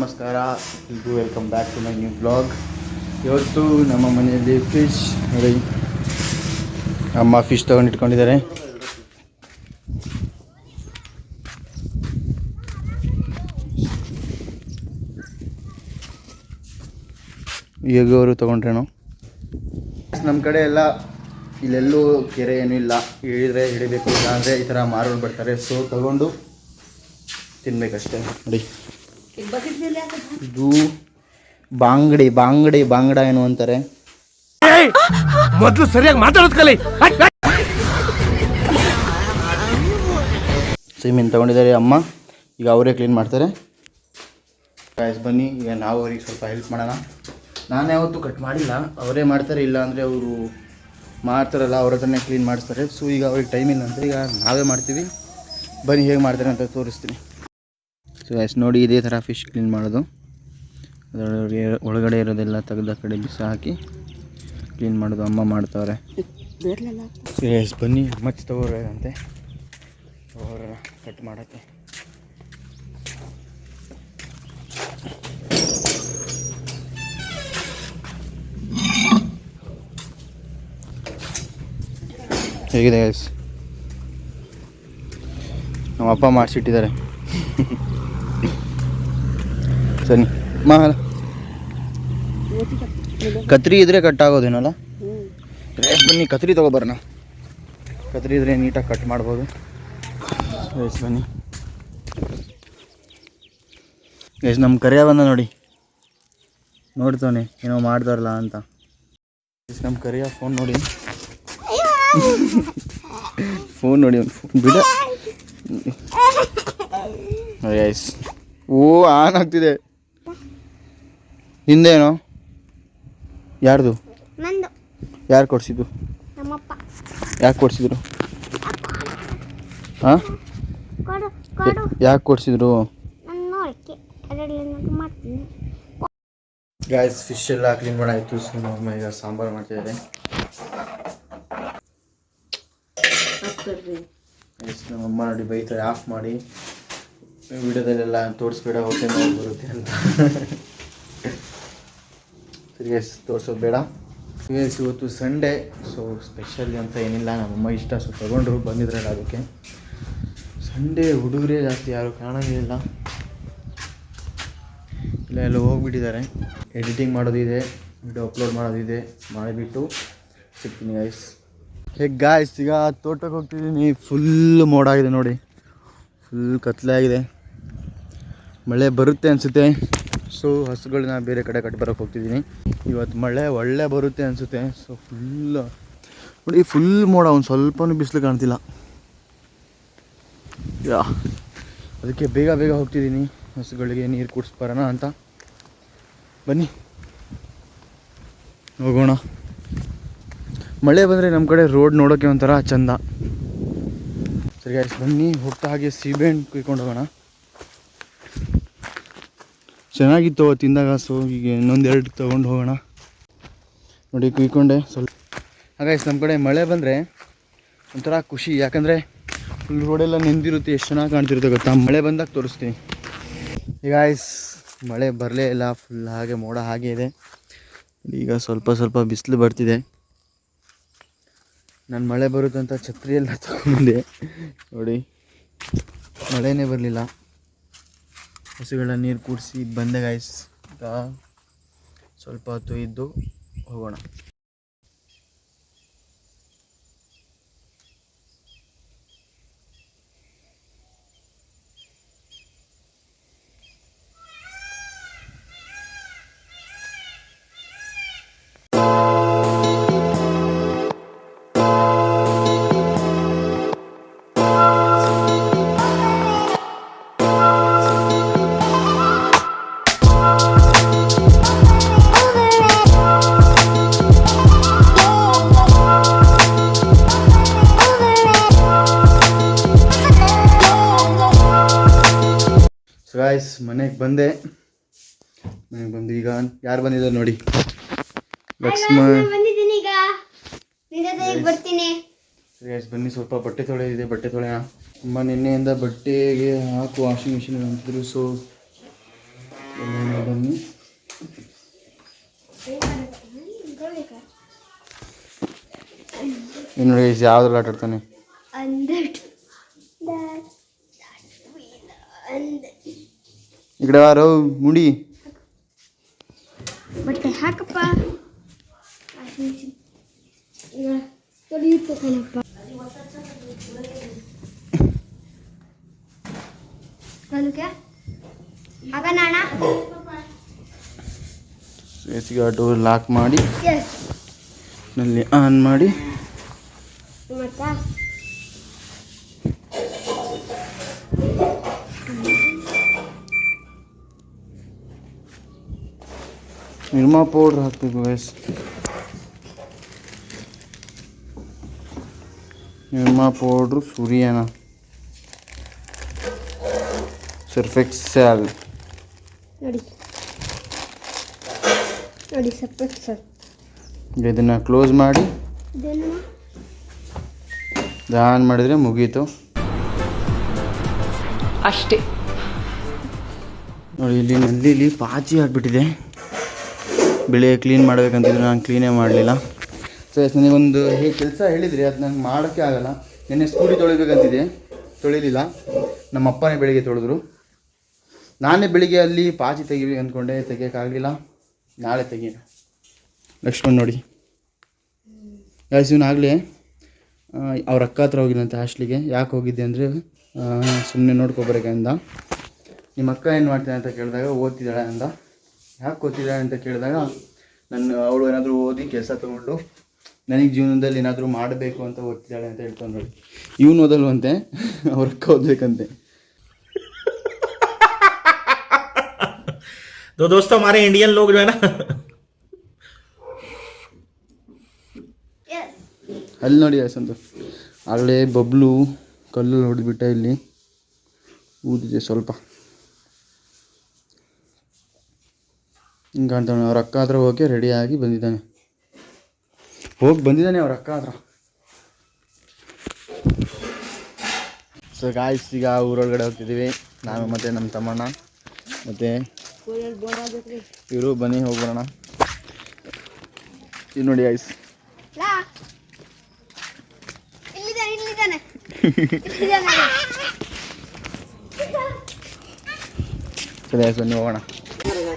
ನಮಸ್ಕಾರ, ಎಲ್ರಿಗೂ welcome back to my new blog. ಇವತ್ತು ನಮ್ಮ ಮನೆಯಲ್ಲಿ ಫಿಶ್ ನೋಡಿ, ಅಮ್ಮ ಫಿಶ್ ತೊಗೊಂಡಿಟ್ಕೊಂಡಿದ್ದಾರೆ. ಈಗ ಅವರು ತೊಗೊಂಡ್ರೇನು. ನಮ್ಮ ಕಡೆ ಎಲ್ಲ ಇಲ್ಲೆಲ್ಲೂ ಕೆರೆ ಏನೂ ಇಲ್ಲ, ಹಿಡಿದ್ರೆ ಹಿಡಿಬೇಕು, ಇಲ್ಲ ಅಂದರೆ ಈ ಥರ ಮಾರೋರು ಬರ್ತಾರೆ. ಸೊ ತಗೊಂಡು ತಿನ್ಬೇಕಷ್ಟೇ. ನೋಡಿ ಇದು ಬಾಂಗಡ ಏನು ಅಂತಾರೆ. ಮೊದಲು ಸರಿಯಾಗಿ ಮಾತಾಡೋದು ಕಲಿ. ಮೀನು ತಗೊಂಡಿದ್ದಾರೆ ಅಮ್ಮ, ಈಗ ಅವರೇ ಕ್ಲೀನ್ ಮಾಡ್ತಾರೆ. ಗಾಯ್ಸ್ ಬನ್ನಿ, ಈಗ ನಾವು ಅವ್ರಿಗೆ ಸ್ವಲ್ಪ ಹೆಲ್ಪ್ ಮಾಡೋಣ. ನಾನು ಯಾವತ್ತೂ ಕಟ್ ಮಾಡಿಲ್ಲ, ಅವರೇ ಮಾಡ್ತಾರೆ. ಇಲ್ಲ ಅಂದರೆ ಅವರು ಮಾಡ್ತಾರಲ್ಲ, ಅವ್ರ ಹತ್ರನೇ ಕ್ಲೀನ್ ಮಾಡಿಸ್ತಾರೆ. ಸೊ ಈಗ ಅವ್ರಿಗೆ ಟೈಮ್ ಇಲ್ಲ ಅಂತ ಈಗ ನಾವೇ ಮಾಡ್ತೀವಿ. ಬನ್ನಿ ಹೇಗೆ ಮಾಡ್ತಾರೆ ಅಂತ ತೋರಿಸ್ತೀನಿ. ಸೊ ಗಾಯ್ಸ್ ನೋಡಿ, ಇದೇ ಥರ ಫಿಶ್ ಕ್ಲೀನ್ ಮಾಡೋದು. ಅದರೊಳಗೆ ಒಳಗಡೆ ಇರೋದೆಲ್ಲ ತೆಗೆದ ಕಡೆ ಬಿಸಿ ಹಾಕಿ ಕ್ಲೀನ್ ಮಾಡೋದು ಅಮ್ಮ ಮಾಡ್ತಾವ್ರೆ. ಸೊ ಗಾಯ್ಸ್ ಬನ್ನಿ, ಮಚ್ಚ ತಗೋರಂತೆ ಅವರ ಕಟ್ ಮಾಡೋಕ್ಕೆ. ಹೇಗಿದೆ ಗಾಯ್ಸ್, ನಮ್ಮ ಅಪ್ಪ ಮಾಡಿಸಿಟ್ಟಿದ್ದಾರೆ. ಸರಿ ಕತ್ರಿ ಇದ್ರೆ ಕಟ್ ಆಗೋದೇನಲ್ಲ. ಬನ್ನಿ ಕತ್ರಿ ತಗೊಬರೋಣ. ಕತ್ರಿ ಇದ್ರೆ ನೀಟಾಗಿ ಕಟ್ ಮಾಡ್ಬೋದು. ಬನ್ನಿ ಎಷ್ಟು ನಮ್ಮ ಕರಿಯ ಬಂದ ನೋಡಿ, ನೋಡ್ತಾನೆ ಏನೋ ಮಾಡ್ತಾರಲ್ಲ ಅಂತ. ನಮ್ಮ ಕರಿಯ ಫೋನ್ ನೋಡಿ, ಫೋನ್ ನೋಡಿ, ಒಂದು ಫೋನ್ ಬಿಡ. ಯಸ್, ಓ ಆನ್ ಆಗ್ತಿದೆ. ಹಿಂದೇನೋ ಯಾರ್ದು? ಯಾರು ಕೊಡಿಸಿದ್ದು? ಯಾಕೆ ಕೊಡಿಸಿದ್ರು? ಹಾಂ, ಯಾಕೆ ಕೊಡಿಸಿದ್ರು? ಗಾಯ್ಸ್ ಫಿಶ್ ಎಲ್ಲ ಕ್ಲೀನ್ ಮಾಡಾಯಿತು. ಸೊ ನಮ್ಮ ಈಗ ಸಾಂಬಾರು ಮಾಡ್ತಿದ್ದಾರೆ. ನಮ್ಮಮ್ಮ ನೋಡಿ ಬೈತಾರೆ, ಆಫ್ ಮಾಡಿ ವಿಡಿಯೋದಲ್ಲೆಲ್ಲ ತೋರಿಸ್ಬೇಡ, ಹೊಟ್ಟೆ ನೋವು ಬರುತ್ತೆ ಅಂತ. ಸರಿ ಎಸ್, ತೋರಿಸೋದು ಬೇಡ. ಎಸ್ ಇವತ್ತು ಸಂಡೇ, ಸೊ ಸ್ಪೆಷಲ್ ಅಂತ ಏನಿಲ್ಲ. ನಮ್ಮಮ್ಮ ಇಷ್ಟ, ಸೊ ತೊಗೊಂಡ್ರು ಬಂದಿದ್ರಲ್ಲ ಅದಕ್ಕೆ. ಸಂಡೇ ಹುಡುಗರೇ ಜಾಸ್ತಿ, ಯಾರು ಕಾಣೋದೇ ಇಲ್ಲ. ಇಲ್ಲ ಎಲ್ಲ ಹೋಗ್ಬಿಟ್ಟಿದ್ದಾರೆ. ಎಡಿಟಿಂಗ್ ಮಾಡೋದಿದೆ, ವಿಡಿಯೋ ಅಪ್ಲೋಡ್ ಮಾಡೋದಿದೆ, ಮಾಡಿಬಿಟ್ಟು ಸಿಗ್ತೀನಿ ಗಾಯ್ಸ್. ಹೇಗೆ ಗಾಯ್ಸ್, ಈಗ ತೋಟಕ್ಕೆ ಹೋಗ್ತಿದ್ದೀನಿ. ಫುಲ್ ಮೋಡ ಆಗಿದೆ ನೋಡಿ, ಫುಲ್ ಕತ್ಲೆ ಆಗಿದೆ. ಮಳೆ ಬರುತ್ತೆ ಅನಿಸುತ್ತೆ. ಸೊ ಹಸುಗಳನ್ನ ಬೇರೆ ಕಡೆ ಕಟ್ಟಿ ಬರೋಕ್ಕೆ ಹೋಗ್ತಿದ್ದೀನಿ. ಇವತ್ತು ಮಳೆ ಒಳ್ಳೆ ಬರುತ್ತೆ ಅನಿಸುತ್ತೆ. ಸೊ ಫುಲ್ ನೋಡಿ, ಫುಲ್ ಮೋಡ, ಒಂದು ಸ್ವಲ್ಪನೂ ಬಿಸಿಲು ಕಾಣ್ತಿಲ್ಲ. ಯಾ ಅದಕ್ಕೆ ಬೇಗ ಬೇಗ ಹೋಗ್ತಿದ್ದೀನಿ, ಹಸುಗಳಿಗೆ ನೀರು ಕುಡಿಸ್ಬರೋಣ ಅಂತ. ಬನ್ನಿ ಹೋಗೋಣ. ಮಳೆ ಬಂದರೆ ನಮ್ಮ ಕಡೆ ರೋಡ್ ನೋಡೋಕ್ಕೆ ಒಂಥರ ಚಂದ. ಸರಿ ಗಾಯ್ಸ್ ಬನ್ನಿ, ಹೋಗ್ತಾ ಹಾಗೆ ಸೀಬೆಹಣ್ಣು ಕುಯ್ಕೊಂಡು ಹೋಗೋಣ. ಚೆನ್ನಾಗಿತ್ತು ತಿಂದಾಗ. ಸೊ ಈಗ ಇನ್ನೊಂದೆರಡು ತೊಗೊಂಡು ಹೋಗೋಣ. ನೋಡಿ ಕುಯ್ಕೊಂಡೆ ಸ್ವಲ್ಪ. ಹಾಗಾಯ್ಸ್ ನಮ್ಮ ಕಡೆ ಮಳೆ ಬಂದರೆ ಒಂಥರ ಖುಷಿ, ಯಾಕಂದರೆ ಫುಲ್ ರೋಡೆಲ್ಲ ನೆಂದಿರುತ್ತೆ, ಎಷ್ಟು ಚೆನ್ನಾಗಿ ಕಾಣ್ತಿರುತ್ತೆ ಗೊತ್ತಾ. ಮಳೆ ಬಂದಾಗ ತೋರಿಸ್ತೀನಿ. ಈಗ ಗಾಯ್ಸ್ ಮಳೆ ಬರಲೇ ಇಲ್ಲ, ಫುಲ್ ಹಾಗೆ ಮೋಡ ಹಾಗೆ ಇದೆ. ಈಗ ಸ್ವಲ್ಪ ಸ್ವಲ್ಪ ಬಿಸಿಲು ಬರ್ತಿದೆ. ನಾನು ಮಳೆ ಬರುತ್ತಂತ ಛತ್ರಿ ಎಲ್ಲ ತಗೊಂಡೆ, ನೋಡಿ ಮಳೆನೇ ಬರಲಿಲ್ಲ. ಹಸುಗಳ ನೀರು ಕುಡಿಸಿ ಬಂದೆ ಗಾಯ್ಸ್. ಈಗ ಸ್ವಲ್ಪ ಹೊತ್ತು ಇದ್ದು ಹೋಗೋಣ. ಗಾಯ್ಸ್ ಮನೆಗೆ ಬಂದು ಈಗ ಯಾರು ಬಂದಿದ್ದಾರೆ ನೋಡಿ, ಲಕ್ಷ್ಮಣ್. ಗಾಯ್ಸ್ ಬನ್ನಿ, ಸ್ವಲ್ಪ ಬಟ್ಟೆ ತೊಳೆದಿದೆ, ಬಟ್ಟೆ ತೊಳೆಯೋಣ. ತುಂಬ ನಿನ್ನೆಯಿಂದ ಬಟ್ಟೆಗೆ ಹಾಕು ವಾಷಿಂಗ್ ಮಿಷಿನ್ ಅಂತಿದ್ರು. ಸೊ ಬನ್ನಿ. ಇನ್ನು ನೋಡಿ ಯಾವ್ದ್ರಲ್ಲಿ ಆಟ ಆಡ್ತಾನೆ. ಈ ಕಡೆ ಯಾರು ಮುಡಿ ಬಟ್ಟೆ ಹಾಕಪ್ಪ. ತೊಳೆಯುತ್ತ ಕಣಪ್ಪ. ಡೋರ್ ಲಾಕ್ ಮಾಡಿ ನಲ್ಲಿ ಆನ್ ಮಾಡಿ ನಿರ್ಮಾ ಪೌಡ್ರ್ ಹಾಕಬೇಕು ಗೈಸ್. ನಿರ್ಮಾ ಪೌಡ್ರು ಸೂರ್ಯನ ಸರ್ಫ್ ಎಕ್ಸೆಲ್ ನೋಡಿ ನೋಡಿ ಸರ್ಫ್ ಎಕ್ಸೆಲ್. ಇದನ್ನು ಕ್ಲೋಸ್ ಮಾಡಿ ಆನ್ ಮಾಡಿದರೆ ಮುಗೀತು ಅಷ್ಟೇ. ನೋಡಿ ಇಲ್ಲಿ ನಲ್ಲಿಲಿ ಪಾಚಿ ಆಗಿಬಿಟ್ಟಿದೆ. ಬೆಳಿಗ್ಗೆ ಕ್ಲೀನ್ ಮಾಡಬೇಕಂತಿದ್ರು, ನಾನು ಕ್ಲೀನೇ ಮಾಡಲಿಲ್ಲ. ಸೊ ನನಗೊಂದು ಕೆಲಸ ಹೇಳಿದ್ರಿ, ಅದು ನಂಗೆ ಮಾಡೋಕ್ಕೆ ಆಗಲ್ಲ. ನೆನ್ನೆ ಸ್ಕೂಟಿ ತೊಳಿಬೇಕಂತಿದೆ, ತೊಳಿಲಿಲ್ಲ. ನಮ್ಮ ಅಪ್ಪನೇ ಬೆಳಿಗ್ಗೆ ತೊಳೆದ್ರು. ನಾನೇ ಬೆಳಿಗ್ಗೆ ಅಲ್ಲಿ ಪಾಚಿ ತೆಗಿಬೇಕು ಅಂದ್ಕೊಂಡೆ, ತೆಗಿಯೋಕ್ಕಾಗಲಿಲ್ಲ. ನಾಳೆ ತೆಗಿಯೋಣ. ಲಕ್ಷ್ಮಣ್ ನೋಡಿ ಇವನಾಗಲೇ ಅವ್ರ ಅಕ್ಕ ಹತ್ರ ಹೋಗಿಲ್ಲಂತೆ ಹಾಸ್ಟ್ಲಿಗೆ. ಯಾಕೆ ಹೋಗಿದ್ದೆ ಅಂದರೆ ಸುಮ್ಮನೆ ನೋಡ್ಕೊಬರಕಂದ. ನಿಮ್ಮ ಅಕ್ಕ ಏನು ಮಾಡ್ತಾನೆ ಅಂತ ಕೇಳಿದಾಗ ಓದ್ತಿದ್ದಾಳೆ ಅಂದ. ಯಾಕೆ ಓದ್ತಿದ್ದಾಳೆ ಅಂತ ಕೇಳಿದಾಗ ಅವಳು ಏನಾದರೂ ಓದಿ ಕೆಲಸ ತೊಗೊಂಡು ನನಗೆ ಜೀವನದಲ್ಲಿ ಏನಾದರೂ ಮಾಡಬೇಕು ಅಂತ ಓದ್ತಿದ್ದಾಳೆ ಅಂತ ಹೇಳ್ಕೊಂಡು ನೋಡಿ. ಇವನು ಓದಲ್ವಂತೆ, ಅವ್ರ ಅಕ್ಕ ಓದಬೇಕಂತೆ. तो दोस्तों हमारे इंडियन लोग जो है ना ಅಲ್ಲಿ ನೋಡಿ ಸಂತು ಆಗಲೇ ಬಬ್ಲು ಕಲ್ಲಲ್ಲಿ ಹೊಡೆದ್ಬಿಟ್ಟ. ಇಲ್ಲಿ ಊದಿದೆ ಸ್ವಲ್ಪ. ಹಿಂಗೆ ಕಾಣ್ತಾನೆ. ಅವ್ರ ಅಕ್ಕ ಹತ್ರ ಹೋಗಿ ರೆಡಿಯಾಗಿ ಬಂದಿದ್ದಾನೆ. ಅವ್ರ ಅಕ್ಕ ಹತ್ರ. ಸೊ ಗಾಯ್ಸ್, ಈಗ ಊರೊಳಗಡೆ ಹೋಗ್ತಿದ್ದೀವಿ ನಾನು ಮತ್ತು ನಮ್ಮ ತಮ್ಮಣ್ಣ ಮತ್ತು ಇವರು. ಬನ್ನಿ ಹೋಗ್ಬರೋಣ. ಇದು ನೋಡಿ ಗಾಯ್ಸ್, ಸರಿ ಆಯ್ತು ಬನ್ನಿ ಹೋಗೋಣ.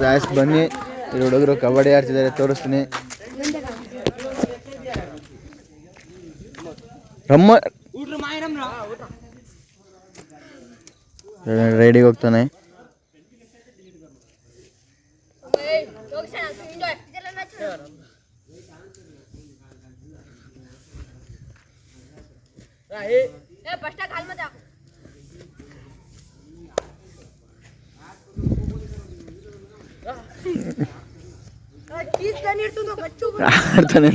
ಗಾಯ್ಸ್ ಬನ್ನಿ, ಇಲ್ಲಿ ಹುಡುಗರು ಕಬಡ್ಡಿ ಆಡ್ತಿದ್ದಾರೆ, ತೋರಿಸ್ತೀನಿ. ರೈಡಿಗೆ ಹೋಗ್ತಾನೆ. ಆಡ್ತಾನೆ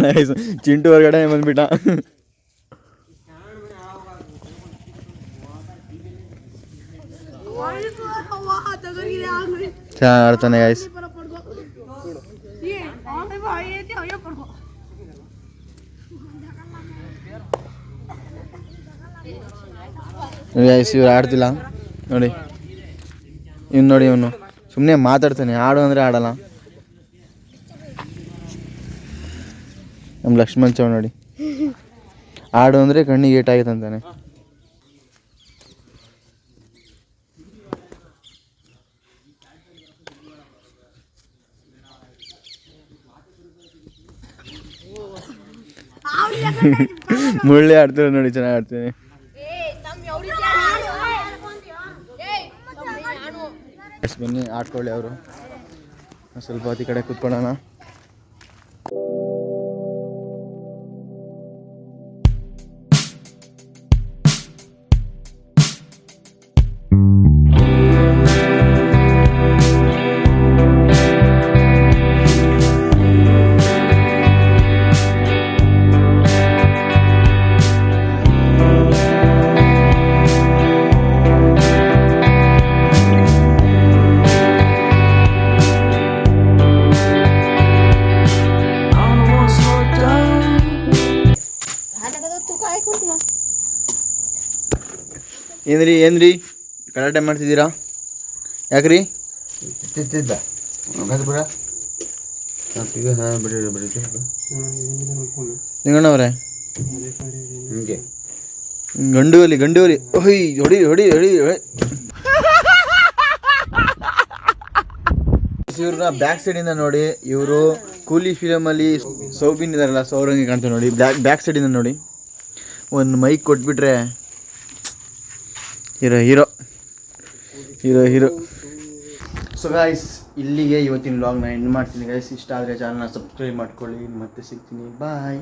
ಚಿಂಟು ಹೊರಗಡೆ ಬಂದ್ಬಿಟ್ಟ. ಚೆನ್ನಾಗಿ ಆಡ್ತಾನೆ ಗಾಯ್ಸ್. ಗಾಯ್ಸ್ ಇವ್ರು ಆಡ್ತಿಲ್ಲ ನೋಡಿ. ಇವ್ನು ನೋಡಿ, ಇವನು ಸುಮ್ಮನೆ ಮಾತಾಡ್ತಾನೆ, ಆಡು ಅಂದರೆ ಆಡಲ್ಲ. ನಮ್ಮ ಲಕ್ಷ್ಮಣ್ ಚೌ ನೋಡಿ, ಆಡು ಅಂದರೆ ಕಣ್ಣಿಗೆ ಏಟಾಗಿತ್ತು ಅಂತಾನೆ. ಮುಳ್ಳಿ ಆಡ್ತಾರೆ ನೋಡಿ, ಚೆನ್ನಾಗಿ ಆಡ್ತೀನಿ. ಬನ್ನಿ ಆಡ್ಕೊಳ್ಳಿ ಅವರು. ಸ್ವಲ್ಪ ಹೊತ್ತು ಈ ಕಡೆ ಕೂತ್ಕೊಳ್ಳೋಣ. ಏನ್ರಿ ಗಲಾಟೆ ಮಾಡ್ತಿದ್ದೀರಾ? ಯಾಕ್ರಿ ತಿದ್ದ ಬಿಡ ನಿಂಗಣ್ಣವ್ರೆ ಗಂಡುವಲಿ ಹೊಯ್ ಹೊಡಿ ಹೊಡಿ ಹೊಡಿ ಇವ್ರನ್ನ ಬ್ಯಾಕ್ ಸೈಡಿಂದ ನೋಡಿ. ಇವರು ಕೂಲಿ ಫಿಲಮಲ್ಲಿ ಸೌಬಿನ್ ಇದಾರಲ್ಲ, ಸೌರಂಗಿ ಕಾಣ್ತಾರೆ ನೋಡಿ. ಬ್ಯಾಕ್ ಸೈಡಿಂದ ನೋಡಿ. ಒಂದು ಮೈಕ್ ಕೊಟ್ಬಿಟ್ರೆ ಹೀರೋ. ಸೊ ಗಾಯ್ಸ್, ಇಲ್ಲಿಗೆ ಇವತ್ತಿನ ವ್ಲಾಗ್ನ ಎಂಡ್ ಮಾಡ್ತೀನಿ ಗಾಯ್ಸ್. ಇಷ್ಟ ಆದರೆ ಚಾನಲ್ನ ಸಬ್ಸ್ಕ್ರೈಬ್ ಮಾಡ್ಕೊಳ್ಳಿ. ಮತ್ತೆ ಸಿಗ್ತೀನಿ. ಬಾಯ್.